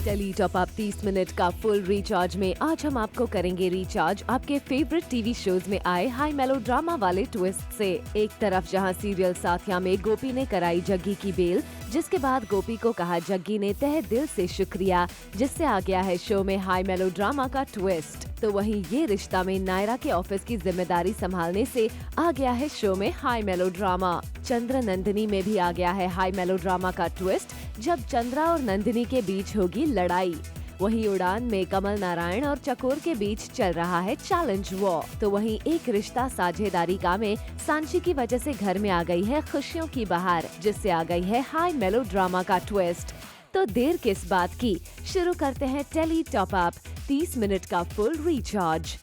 Tele top up 30 minute का full recharge में आज हम आपको करेंगे रिचार्ज आपके फेवरेट टीवी शोज में आए हाई मेलोड्रामा वाले ट्विस्ट से। एक तरफ जहां सीरियल साथिया में गोपी ने कराई जग्गी की बेल, जिसके बाद गोपी को कहा जग्गी ने तहे दिल से शुक्रिया, जिससे आ गया है शो में हाई मेलोड्रामा का ट्विस्ट। तो वहीं ये रिश्ता में नायरा के ऑफिस की जिम्मेदारी संभालने से आ गया है शो में हाई मेलोड्रामा। चंद्र नंदिनी में भी आ गया है हाई मेलोड्रामा का ट्विस्ट, जब चंद्रा और नंदिनी के बीच होगी लड़ाई। वहीं उड़ान में कमल नारायण और चकोर के बीच चल रहा है चैलेंज वॉर। तो वहीं एक रिश्ता साझेदारी का में सांची की वजह से घर में आ गई है खुशियों की बहार, जिससे आ गई है हाई मेलोड्रामा का ट्विस्ट। तो देर किस बात की, शुरू करते हैं टेली टॉप अप 30 मिनट का फुल रिचार्ज।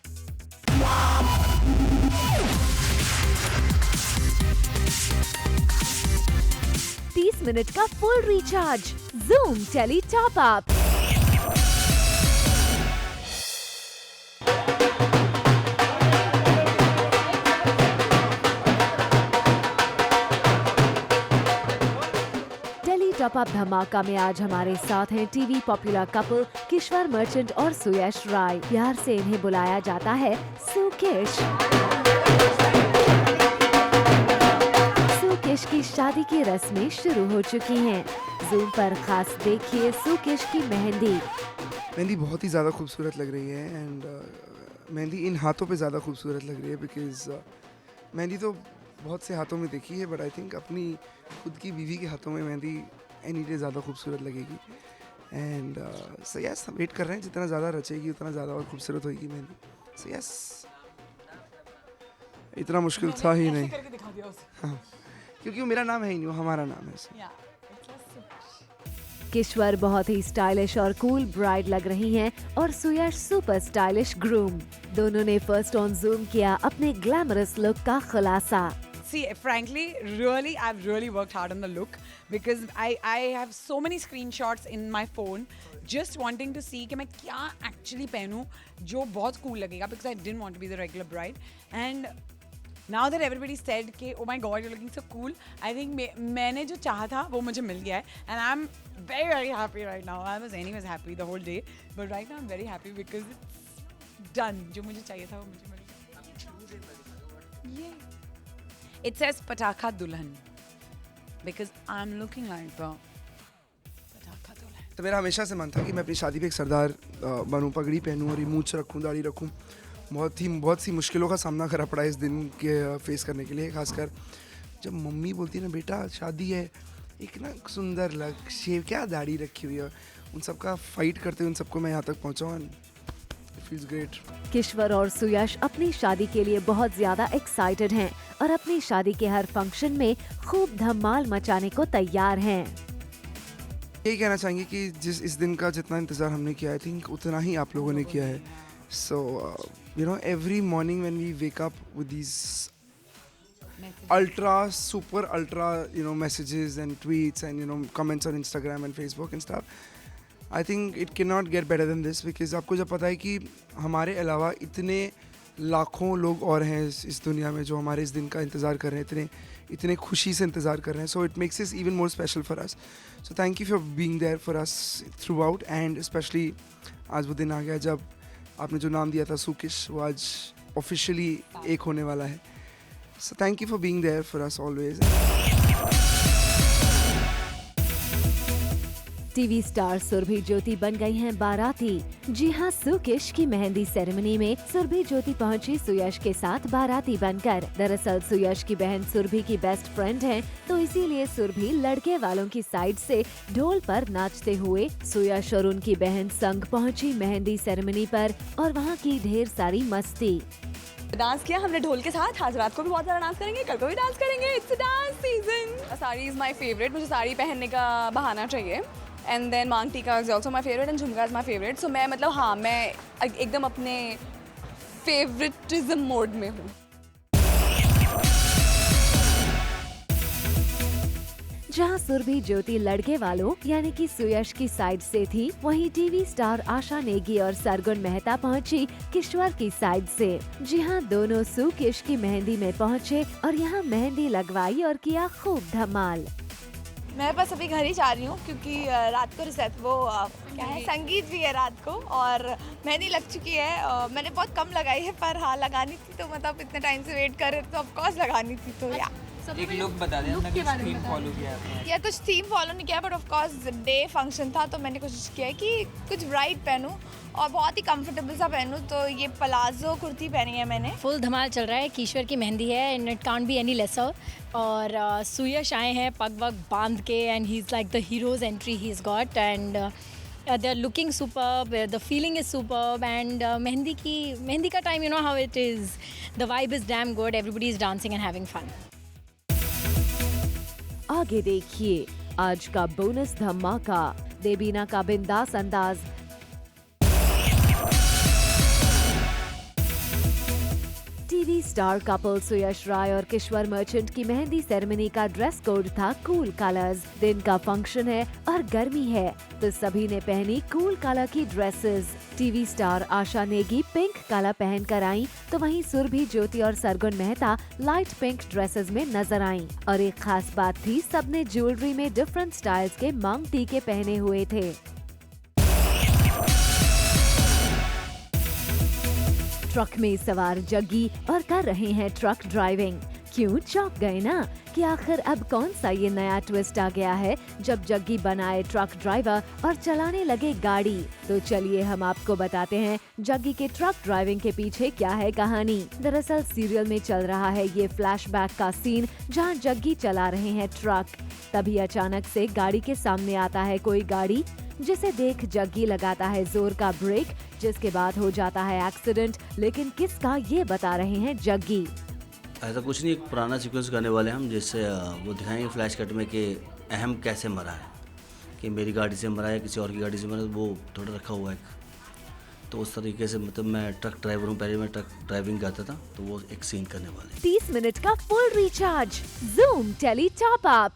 मिनट का full recharge Zoom tele top up. Tele top up धमाका में आज हमारे साथ हैं TV popular couple Kishwer Merchant और सुयश राय। प्यार से इन्हें बुलाया जाता है सुकिश। सुकिश की शादी की रस्में शुरू हो चुकी हैं। जूम पर खास देखिए सुकिश की मेहंदी। मेहंदी बहुत ही ज़्यादा खूबसूरत लग रही है एंड मेहंदी इन हाथों पे ज़्यादा खूबसूरत लग रही है बिकॉज़ मेहंदी तो बहुत से हाथों में देखी है, बट आई थिंक अपनी खुद की बीवी के हाथों में मेहंदी एनी डे ज़्यादा खूबसूरत लगेगी। एंड सो यस, हम वेट कर रहे हैं, जितना ज़्यादा रचेगी उतना ज़्यादा और खूबसूरत होगी मेहंदी। सो यस, इतना मुश्किल था ही नहीं। हाँ, क्योंकि वो मेरा नाम है ही नहीं, वो हमारा नाम है। किश्वर बहुत ही स्टाइलिश और कूल ब्राइड लग रही हैं और सुयश सुपर स्टाइलिश ग्रूम। दोनों ने फर्स्ट ऑन जूम किया अपने ग्लैमरस लुक का खुलासा। See, frankly, really, I've really worked hard on the look because I have so many screenshots in my phone just wanting to see कि मैं क्या actually पहनूं जो बहुत cool लगेगा because I didn't want to be the regular bride. And now that everybody said कि oh my god, you're looking so cool, I think मैंने जो चाहा था वो मुझे मिल गया है and I'm very very happy right now. I was anyways happy the whole day, but right now I'm very happy because it's done. जो मुझे चाहिए था वो मुझे मिल गया। ये It says Pataka Dulhan because I'm looking like a Pataka Dulhan. तो मेरा हमेशा से मन था कि मैं अपनी शादी पे एक सरदार बनूं, पगड़ी पहनूं और ये मूंछ रखूं, दाढ़ी रखूं। बहुत सी मुश्किलों का सामना करना पड़ा इस दिन के फेस करने के लिए, खासकर जब मम्मी बोलती है ना बेटा शादी है, एक ना सुंदर लग शेव क्या दाढ़ी रखी हुई है, उन सब का फाइट करते हुए उन सबको मैं यहाँ तक पहुँचा हूँ। Feels great. किश्वर और सुयश अपनी शादी के लिए बहुत ज्यादा एक्साइटेड हैं और अपनी शादी के हर फंक्शन में खूब धमाल मचाने को तैयार हैं। यही कहना चाहेंगे कि इस दिन का जितना इंतज़ार हमने किया, आई थिंक उतना ही आप लोगों ने किया है। So you know, every morning when we wake up with these super ultra messages and tweets and comments on Instagram and Facebook and stuff, I think it can not get better than this because आपको जब पता है कि हमारे अलावा इतने लाखों लोग और हैं इस दुनिया में जो हमारे इस दिन का इंतज़ार कर रहे हैं, इतने खुशी से इंतज़ार कर रहे हैं। So it makes is even more special for us. So thank you for being there for us throughout and specially आज वो दिन आ गया जब आपने जो नाम दिया था सुकिश, वो आज ऑफिशियली एक होने वाला है। So thank you for being there for us always. TV star Surbhi Jyoti बन गई हैं बाराती। जी हां, सुकिश की मेहंदी सेरेमनी में सुरभि ज्योति पहुंची सुयश के साथ बाराती बनकर। दरअसल सुयश की बहन सुरभि की बेस्ट फ्रेंड हैं, तो इसीलिए सुरभि लड़के वालों की साइड से ढोल पर नाचते हुए सुयश और उनकी बहन संग पहुंची मेहंदी सेरेमनी पर और वहां की ढेर सारी मस्ती। डांस किया हमने ढोल के साथ। आज रात को भी बहुत सारा डांस करेंगे, कल को भी डांस करेंगे। It's dance season. Sari is my favourite, मुझे साड़ी पहनने का बहाना चाहिए। एंड देन मांग टीका is also my favourite and झुमका इज माई फेवरेट। सो मैं मतलब हाँ, मैं एकदम अपने फेवरेटिज्म मोड में हूँ। जहां सुरभि ज्योति लड़के वालों यानी कि सुयश की साइड से थी, वहीं टीवी स्टार आशा नेगी और सरगुन मेहता पहुंची किश्वर की साइड से। जी हां, दोनों सुकिश की मेहंदी में पहुंचे और यहां मेहंदी लगवाई और किया खूब धमाल। मैं बस अभी घर ही जा रही हूँ क्योंकि रात को क्या है संगीत भी है रात को और मेहंदी लग चुकी है। मैंने बहुत कम लगाई है पर हाँ लगानी थी तो मतलब इतने टाइम से वेट कर रहे तो ऑफ कोर्स लगानी थी तो या एक लुक बता दें, हमने कुछ थीम फॉलो किया आपने? या कुछ थीम फॉलो नहीं किया but of course day function था तो मैंने कोशिश किया है कि कुछ ब्राइट पहनूं और बहुत ही कंफर्टेबल सा पहनूं। तो ये प्लाजो कुर्ती पहनी है मैंने। फुल धमाल चल रहा है, कीश्वर की मेहंदी है and it can't be any lesser. और सुयश आए हैं पग वग बांध के and he is like the hero's entry he is got and they are looking superb, the feeling is superb and मेहंदी का time, you know how it is, the vibe is damn good, everybody is dancing and having fun. आगे देखिए आज का bonus धमाका, देबीना का बिंदास अंदाज। टीवी स्टार कपल सुयश राय और किश्वर मर्चेंट की मेहंदी सेरेमनी का ड्रेस कोड था कूल कलर्स। दिन का फंक्शन है और गर्मी है तो सभी ने पहनी कूल कलर की ड्रेसेस। टीवी स्टार आशा नेगी पिंक कलर पहनकर आई तो वहीं सुरभि ज्योति और Sargun Mehta light pink dresses में नजर आईं। और एक खास बात थी, सबने ज्वेलरी में डिफरेंट स्टाइल्स के मांग टीके पहने हुए थे। ट्रक में सवार जग्गी और कर रहे हैं ट्रक ड्राइविंग। क्यों चौंक गए ना कि आखिर अब कौन सा ये नया ट्विस्ट आ गया है जब जग्गी बनाए ट्रक ड्राइवर और चलाने लगे गाड़ी। तो चलिए हम आपको बताते हैं जग्गी के ट्रक ड्राइविंग के पीछे क्या है कहानी। दरअसल सीरियल में चल रहा है ये फ्लैशबैक का सीन जहां जग्गी चला रहे हैं ट्रक। तभी अचानक से गाड़ी के सामने आता है कोई गाड़ी, जिसे देख जग्गी लगाता है जोर का ब्रेक, जिसके बाद हो जाता है एक्सीडेंट। लेकिन किसका ये बता रहे हैं जग्गी। ऐसा कुछ नहीं, एक पुराना सीक्वेंस करने वाले हैं हम, जिससे वो दिखाएंगे फ्लैश कट में कि अहम कैसे मरा है, कि मेरी गाड़ी से मरा है किसी और की गाड़ी से मरा, वो थोड़ा रखा हुआ है। तो उस तरीके से मतलब मैं ट्रक ड्राइवर हूँ, पहले मैं ट्रक ड्राइविंग करता था, तो वो एक सीन करने वाले। 30 मिनट का full recharge, Zoom tele top up.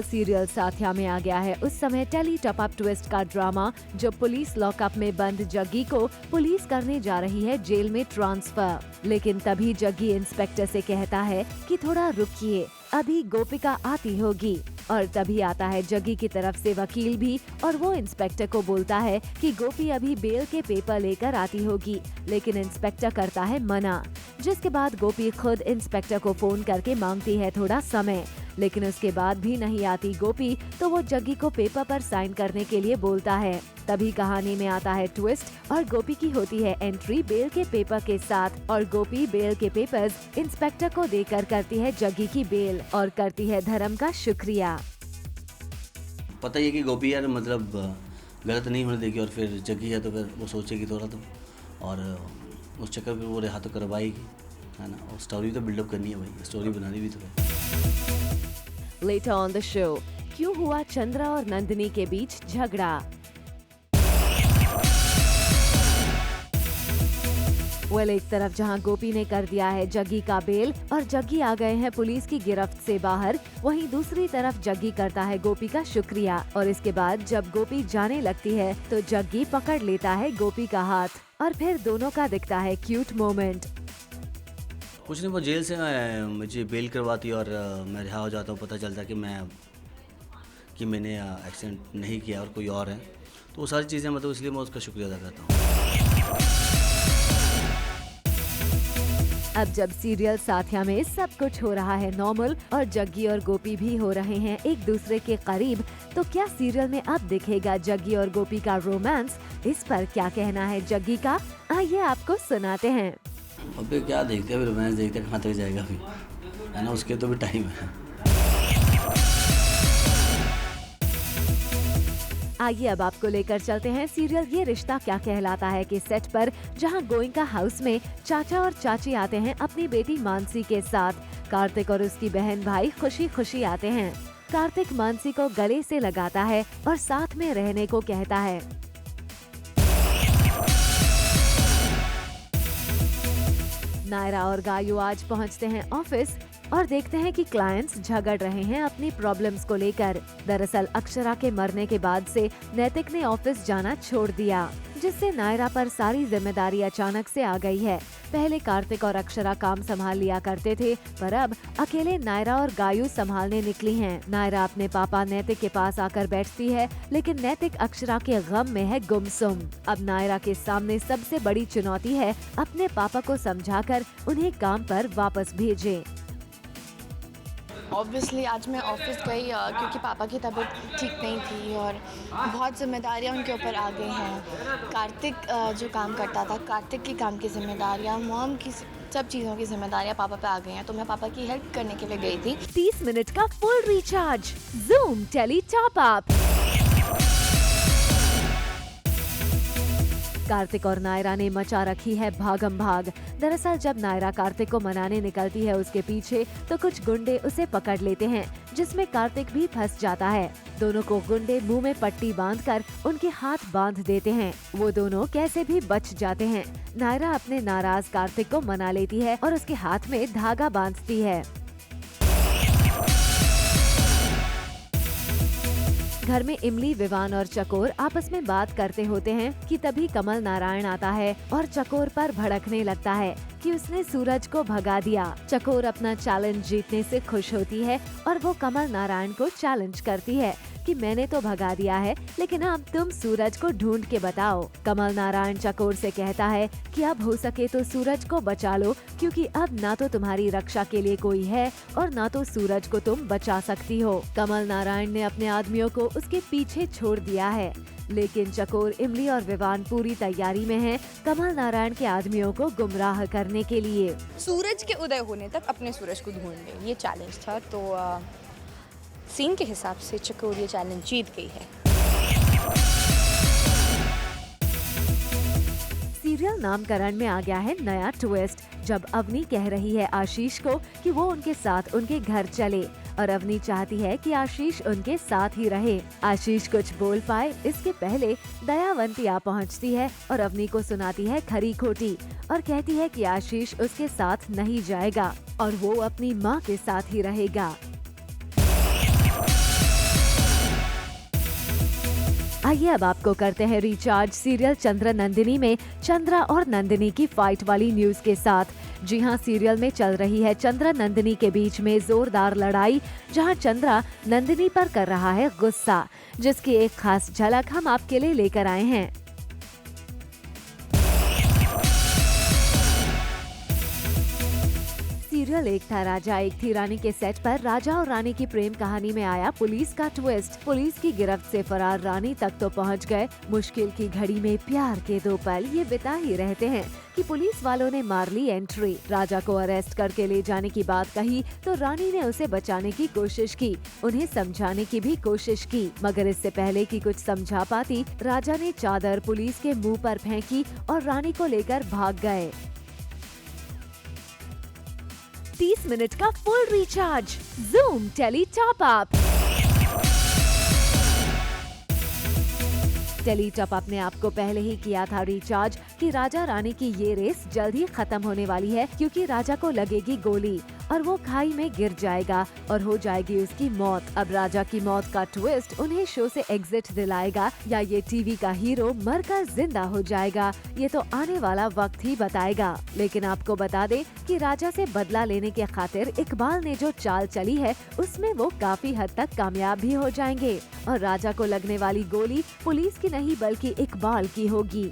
Serial Saathiya में आ गया है उस समय टेली टॉप अप ट्विस्ट का ड्रामा, जब पुलिस लॉकअप में बंद जग्गी को पुलिस करने जा रही है जेल में ट्रांसफर। लेकिन तभी जग्गी इंस्पेक्टर से कहता है कि थोड़ा रुकिए, अभी गोपिका आती होगी। और तभी आता है जग्गी की तरफ से वकील भी और वो इंस्पेक्टर को बोलता है कि गोपी अभी बेल के पेपर लेकर आती होगी। लेकिन इंस्पेक्टर करता है मना, जिसके बाद गोपी खुद इंस्पेक्टर को फोन करके मांगती है थोड़ा समय। लेकिन उसके बाद भी नहीं आती गोपी तो वो जग्गी को पेपर पर साइन करने के लिए बोलता है। तभी कहानी में आता है ट्विस्ट और गोपी की होती है एंट्री बेल के पेपर के साथ। और गोपी बेल के पेपर्स इंस्पेक्टर को देकर करती है जग्गी की बेल और करती है धर्म का शुक्रिया। पता ही है कि गोपी यार मतलब गलत नहीं होने देगी, और फिर जग्गी है तो फिर वो सोचेगी थोड़ा तो, और उस चक्कर में वो रिहा तो करवाएगी, है ना। और स्टोरी तो बिल्डअप करनी है भाई, स्टोरी बनानी भी तो है। Later on the show, क्यों हुआ चंद्रा और नंदिनी के बीच झगड़ा। एक तरफ जहां गोपी ने कर दिया है जग्गी का बेल और जग्गी आ गए हैं पुलिस की गिरफ्त से बाहर, वहीं दूसरी तरफ जग्गी करता है गोपी का शुक्रिया। और इसके बाद जब गोपी जाने लगती है तो जग्गी पकड़ लेता है गोपी का हाथ और फिर दोनों का दिखता है क्यूट मोमेंट। कुछ नहीं, वो जेल से मुझे बेल करवाती और मैं रिहा हो जाता हूँ। पता चलता है कि मैंने एक्सीडेंट नहीं किया और कोई और है, तो वो सारी चीज़ें मतलब इसलिए मैं उसका शुक्रिया अदा करता हूँ। अब जब सीरियल साथिया में सब कुछ हो रहा है नॉर्मल और जग्गी और गोपी भी हो रहे हैं एक दूसरे के करीब, तो क्या सीरियल में अब दिखेगा जग्गी और गोपी का रोमांस? इस पर क्या कहना है जग्गी का, आइए आपको सुनाते हैं। अबे क्या देखते हैं, रोमांस देखते हैं, कहाँ तक जाएगा अभी, है ना, उसके तो भी टाइम है। आइए अब आपको लेकर चलते हैं सीरियल ये रिश्ता क्या कहलाता है के सेट पर, जहां गोइंका हाउस में चाचा और चाची आते हैं अपनी बेटी मानसी के साथ। कार्तिक और उसकी बहन भाई खुशी खुशी आते हैं। कार्तिक मानसी को गले से लगाता है और साथ में रहने को कहता है। नायरा और गायू आज पहुंचते हैं ऑफिस और देखते हैं कि क्लाइंट्स झगड़ रहे हैं अपनी प्रॉब्लम्स को लेकर। दरअसल अक्षरा के मरने के बाद से नैतिक ने ऑफिस जाना छोड़ दिया, जिससे नायरा पर सारी जिम्मेदारी अचानक से आ गई है। पहले कार्तिक और अक्षरा काम संभाल लिया करते थे, पर अब अकेले नायरा और गायू संभालने निकली हैं। नायरा अपने पापा नैतिक के पास आकर बैठती है, लेकिन नैतिक अक्षरा के गम में है गुमसुम। अब नायरा के सामने सबसे बड़ी चुनौती है अपने पापा को समझाकर उन्हें काम पर वापस भेजें। ऑब्वियसली आज मैं ऑफिस गई क्योंकि पापा की तबीयत ठीक नहीं थी और बहुत जिम्मेदारियां उनके ऊपर आ गई हैं। कार्तिक जो काम करता था, कार्तिक की काम की जिम्मेदारियां, मॉम की सब चीज़ों की जिम्मेदारियां पापा पे आ गई हैं, तो मैं पापा की हेल्प करने के लिए गई थी। 30 मिनट का full recharge Zoom tele top up. Kartik और नायरा ने मचा रखी है भागम भाग। दरअसल जब नायरा कार्तिक को मनाने निकलती है उसके पीछे, तो कुछ गुंडे उसे पकड़ लेते हैं, जिसमें कार्तिक भी फंस जाता है। दोनों को गुंडे मुंह में पट्टी बांधकर उनके हाथ बांध देते हैं। वो दोनों कैसे भी बच जाते हैं। नायरा अपने नाराज कार्तिक को मना लेती है और उसके हाथ में धागा बांधती है। घर में इमली, विवान और चकोर आपस में बात करते होते हैं कि तभी कमल नारायण आता है और चकोर पर भड़कने लगता है कि उसने सूरज को भगा दिया। चकोर अपना चैलेंज जीतने से खुश होती है और वो कमल नारायण को चैलेंज करती है कि मैंने तो भगा दिया है, लेकिन अब तुम सूरज को ढूंढ के बताओ। कमल नारायण चकोर से कहता है कि अब हो सके तो सूरज को बचा लो, क्योंकि अब ना तो तुम्हारी रक्षा के लिए कोई है और ना तो सूरज को तुम बचा सकती हो। कमल नारायण ने अपने आदमियों को उसके पीछे छोड़ दिया है, लेकिन चकोर, इमली और विवान पूरी तैयारी में हैं कमल नारायण के आदमियों को गुमराह करने के लिए। सूरज के उदय होने तक अपने सूरज को ढूंढ ले, ये चैलेंज था। तो सीन के हिसाब से चकोर ये चैलेंज जीत गई है। सीरियल नामकरण में आ गया है नया ट्विस्ट, जब अवनी कह रही है आशीष को कि वो उनके साथ उनके घर चले और अवनी चाहती है कि आशीष उनके साथ ही रहे। आशीष कुछ बोल पाए इसके पहले दयावंती आ पहुंचती है और अवनी को सुनाती है खरी खोटी और कहती है कि आशीष उसके साथ नहीं जाएगा और वो अपनी माँ के साथ ही रहेगा। आइए अब आपको करते हैं रिचार्ज सीरियल चंद्र नंदिनी में चंद्रा और नंदिनी की फाइट वाली न्यूज के साथ। जी हां, सीरियल में चल रही है चंद्रा नंदिनी के बीच में जोरदार लड़ाई, जहां चंद्रा नंदिनी पर कर रहा है गुस्सा, जिसकी एक खास झलक हम आपके लिए लेकर आए हैं। सीरियल एक था राजा एक थी रानी के सेट पर राजा और रानी की प्रेम कहानी में आया पुलिस का ट्विस्ट। पुलिस की गिरफ्त से फरार रानी तक तो पहुंच गए। मुश्किल की घड़ी में प्यार के दो पल ये बिता ही रहते हैं कि पुलिस वालों ने मार ली एंट्री। राजा को अरेस्ट करके ले जाने की बात कही तो रानी ने उसे बचाने की कोशिश की, उन्हें समझाने की भी कोशिश की, मगर इससे पहले कि कुछ समझा पाती, राजा ने चादर पुलिस के मुंह पर फेंकी और रानी को लेकर भाग गए। 30 मिनट का full recharge Zoom tele top up. Tele top up ने आपको पहले ही किया था रिचार्ज कि राजा रानी की ये रेस जल्द ही खत्म होने वाली है, क्योंकि राजा को लगेगी गोली और वो खाई में गिर जाएगा और हो जाएगी उसकी मौत। अब राजा की मौत का ट्विस्ट उन्हें शो से एग्जिट दिलाएगा या ये टीवी का हीरो मरकर जिंदा हो जाएगा, ये तो आने वाला वक्त ही बताएगा। लेकिन आपको बता दें कि राजा से बदला लेने के खातिर इकबाल ने जो चाल चली है उसमें वो काफी हद तक कामयाब भी हो जाएंगे और राजा को लगने वाली गोली पुलिस की नहीं बल्कि इकबाल की होगी।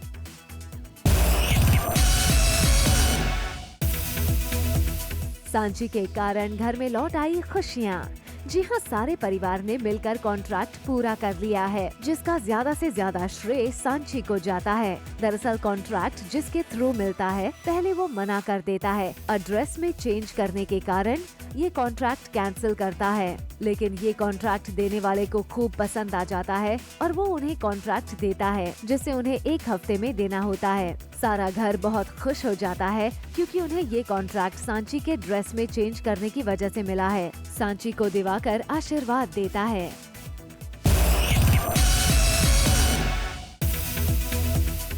सांची के कारण घर में लौट आई खुशियाँ। जी हाँ, सारे परिवार ने मिलकर कॉन्ट्रैक्ट पूरा कर लिया है, जिसका ज्यादा से ज्यादा श्रेय सांची को जाता है। दरअसल कॉन्ट्रैक्ट जिसके थ्रू मिलता है पहले वो मना कर देता है। एड्रेस में चेंज करने के कारण ये कॉन्ट्रैक्ट कैंसिल करता है, लेकिन ये कॉन्ट्रैक्ट देने वाले को खूब पसंद आ जाता है और वो उन्हें कॉन्ट्रैक्ट देता है, जिसे उन्हें 1 हफ्ते में देना होता है। सारा घर बहुत खुश हो जाता है क्योंकि उन्हें ये कॉन्ट्रैक्ट सांची के ड्रेस में चेंज करने की वजह से मिला है। सांची को दिवाकर आशीर्वाद देता है।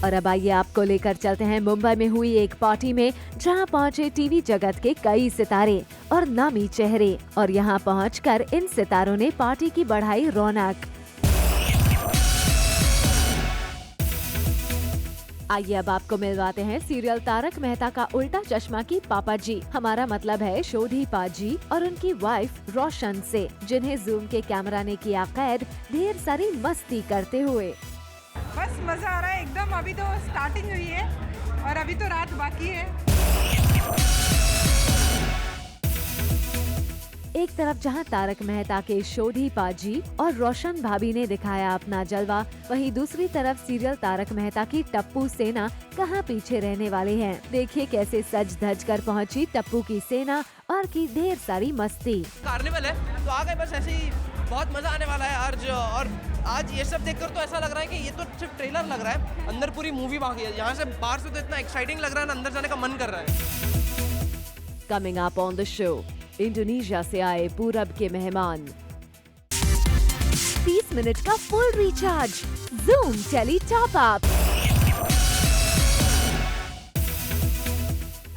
और अब आइए आपको लेकर चलते हैं मुंबई में हुई एक पार्टी में, जहां पहुंचे टीवी जगत के कई सितारे और नामी चेहरे, और यहां पहुंचकर इन सितारों ने पार्टी की बढ़ाई रौनक। आइए अब आपको मिलवाते हैं सीरियल तारक मेहता का उल्टा चश्मा की पापा जी, हमारा मतलब है शोधी पाजी और उनकी वाइफ रोशन से, जिन्हें जूम के कैमरा ने किया कैद ढेर सारी मस्ती करते हुए। बस मजा आ रहा है एकदम। अभी तो स्टार्टिंग हुई है और अभी तो रात बाकी है। एक तरफ जहां तारक मेहता के शोधी पाजी और रोशन भाभी ने दिखाया अपना जलवा, वहीं दूसरी तरफ सीरियल तारक मेहता की टप्पू सेना कहां पीछे रहने वाले हैं। देखिए कैसे सज धज कर पहुंची टप्पू की सेना और की ढेर सारी मस्ती। कार्निवल है तो आ गए, बस ऐसे ही बहुत मजा आने वाला है आज। और आज ये सब देखकर तो ऐसा लग रहा है कि ये तो सिर्फ ट्रेलर लग रहा है, अंदर पूरी मूवी बाकी है। यहाँ से बाहर से तो इतना एक्साइटिंग लग रहा है ना, अंदर जाने का मन कर रहा है। Coming up on the show, Indonesia से आए पूरब के मेहमान, 30 मिनट का full recharge, Zoom tele top up.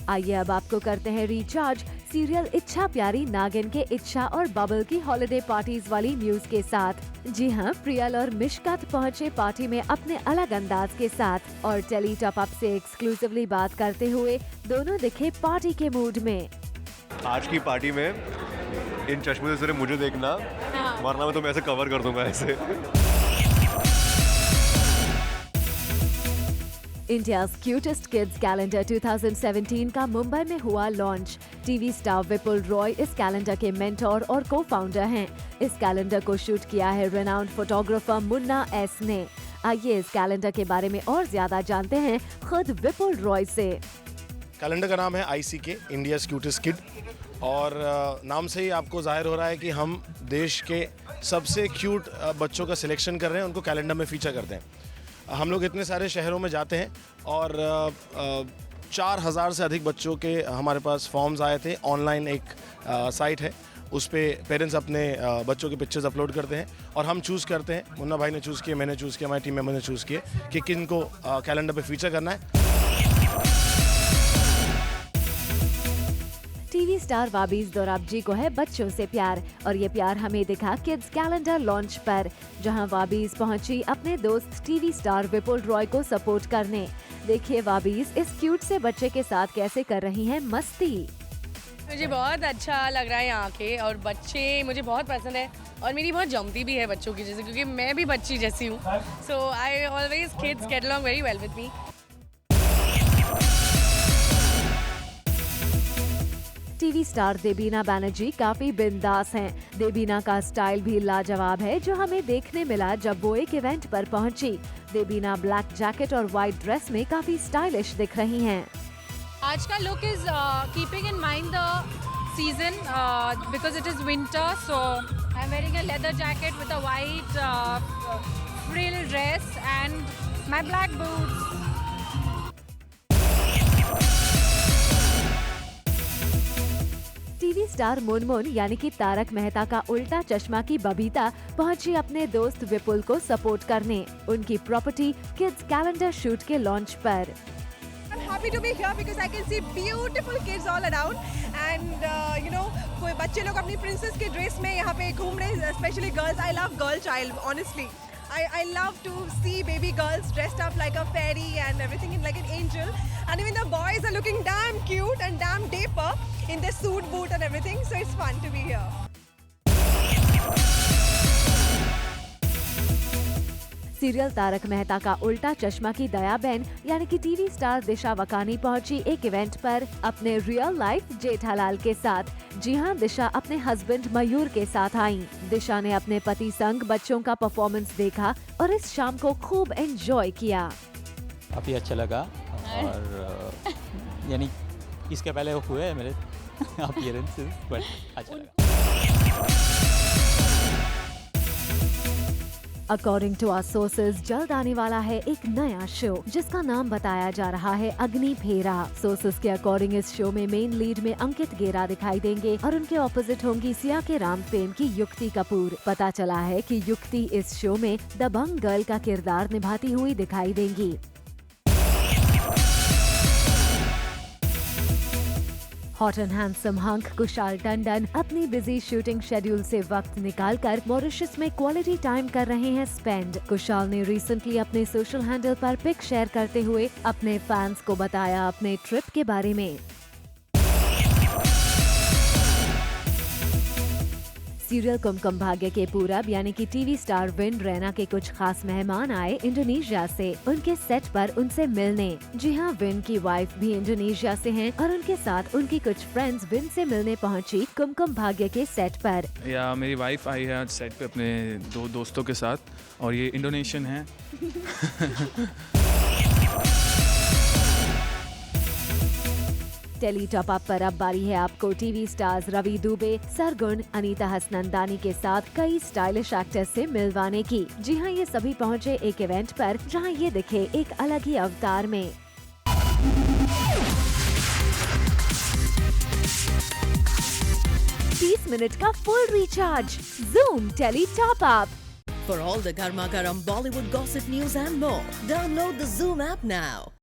आइए अब आपको करते हैं रिचार्ज सीरियल इच्छा प्यारी नागिन के इच्छा और बबल की हॉलिडे पार्टीज वाली न्यूज के साथ। जी हाँ, प्रियल और मिशकत पहुँचे पार्टी में अपने अलग अंदाज के साथ और टेली टॉप अप से एक्सक्लूसिवली बात करते हुए दोनों दिखे पार्टी के मूड में। आज की पार्टी में इन चश्मे से सिर्फ मुझे देखना, वरना मैं तो ऐसे कवर कर दूंगा ऐसे। इंडियाज क्यूटेस्ट किड्स कैलेंडर 2017 का मुंबई में हुआ लॉन्च। टीवी स्टार विपुल रॉय इस कैलेंडर के मेंटोर और को फाउंडर हैं। इस कैलेंडर को शूट किया है रेनाउंड फोटोग्राफर मुन्ना एस ने। आइए इस कैलेंडर के बारे में और ज्यादा जानते हैं खुद विपुल रॉय से। कैलेंडर का नाम है ICK, इंडियाज क्यूटेस्ट किड, और नाम से ही आपको जाहिर हो रहा है कि हम देश के सबसे क्यूट बच्चों का सिलेक्शन कर रहे हैं, उनको कैलेंडर में फीचर करते हैं। हम लोग इतने सारे शहरों में जाते हैं और 4000 से अधिक बच्चों के हमारे पास फॉर्म्स आए थे। ऑनलाइन एक साइट है, उस पर पेरेंट्स अपने बच्चों के पिक्चर्स अपलोड करते हैं और हम चूज़ करते हैं। मुन्ना भाई ने चूज़ किया, मैंने चूज़ किया, हमारी टीम मेंबर ने चूज़ किया कि किन को कैलेंडर पे फीचर करना है। टीवी स्टार वाबीज दोराबजी को है बच्चों से प्यार और ये प्यार हमें दिखा किड्स कैलेंडर लॉन्च पर, जहां वाबीज पहुंची अपने दोस्त टीवी स्टार विपुल रॉय को सपोर्ट करने। देखिए वाबीज इस क्यूट से बच्चे के साथ कैसे कर रही हैं मस्ती। मुझे बहुत अच्छा लग रहा है यहाँ के, और बच्चे मुझे बहुत पसंद है और मेरी बहुत जमती भी है बच्चों की जैसे, क्योंकि मैं भी बच्ची जैसी हूँ। So I always kids get along very well with me. TV star Debina Banerjee काफी बिंदास हैं। देबीना का स्टाइल भी लाजवाब है जो हमें देखने मिला जब वो एक इवेंट पर पहुंची। देबीना ब्लैक जैकेट और व्हाइट ड्रेस में काफी स्टाइलिश दिख रही हैं। आज का look is keeping in mind the season because it is winter, so I am wearing a leather jacket with a white frill dress and my black boots. TV star Munmun यानी कि तारक मेहता का उल्टा चश्मा की बबीता पहुंची अपने दोस्त विपुल को सपोर्ट करने उनकी प्रॉपर्टी किड्स कैलेंडर शूट के लॉन्च पर। I'm happy to be here because I can see beautiful kids all around and you know कोई बच्चे लोग अपनी प्रिंसेस के ड्रेस में यहाँ पे घूम रहे हैं, specially girls. I love girl child honestly. I love to see baby girls dressed up like a fairy and everything like an angel, and even the boys are looking damn cute and damn dapper in their suit boot and everything, so it's fun to be here. Serial Taarak Mehta Ka Ooltah चश्मा की दयाबेन यानी कि TV star दिशा वकानी पहुंची एक event पर अपने real life Jethalal के साथ। जी हां, दिशा अपने हस्बैंड मयूर के साथ आई। दिशा ने अपने पति संग बच्चों का परफॉर्मेंस देखा और इस शाम को खूब एंजॉय किया। काफ़ी अच्छा लगा और यानी इसके पहले हुए हैं मेरे अपीयरेंसेस, बट अच्छा लगा। अकॉर्डिंग टू आवर सोर्सेज जल्द आने वाला है एक नया शो जिसका नाम बताया जा रहा है अग्नि फेरा। सोर्सेज के अकॉर्डिंग इस शो में मेन लीड में अंकित गेरा दिखाई देंगे और उनके ऑपोजिट होंगी सिया के राम फेम की युक्ति कपूर। पता चला है कि युक्ति इस शो में दबंग गर्ल का किरदार निभाती हुई दिखाई देंगी। Hot and handsome hunk Kushal Tandon अपनी बिजी शूटिंग शेड्यूल से वक्त निकालकर मॉरिशस में क्वालिटी टाइम कर रहे हैं स्पेंड। कुशाल ने रिसेंटली अपने सोशल हैंडल पर पिक शेयर करते हुए अपने फैंस को बताया अपने ट्रिप के बारे में। सीरियल कुमकुम भाग्य के पूरब यानी कि टीवी स्टार विन रैना के कुछ खास मेहमान आए इंडोनेशिया से उनके सेट पर उनसे मिलने। जी हाँ, विन की वाइफ भी इंडोनेशिया से हैं और उनके साथ उनकी कुछ फ्रेंड्स विन से मिलने पहुंची कुमकुम भाग्य के सेट पर। या मेरी वाइफ आई है आज सेट पे अपने दो दोस्तों के साथ और ये इंडोनेशियन है। टेली टॉप अप पर अब बारी है आपको टीवी स्टार्स रवि दुबे, सरगुण, अनीता हसनंदानी के साथ कई स्टाइलिश एक्टर्स से मिलवाने की। जी हाँ, ये सभी पहुंचे एक इवेंट पर जहां ये दिखे एक अलग ही अवतार में। 30 मिनट का full recharge Zoom tele top up. For all the Garma Garam Bollywood gossip news and more, download the Zoom app now.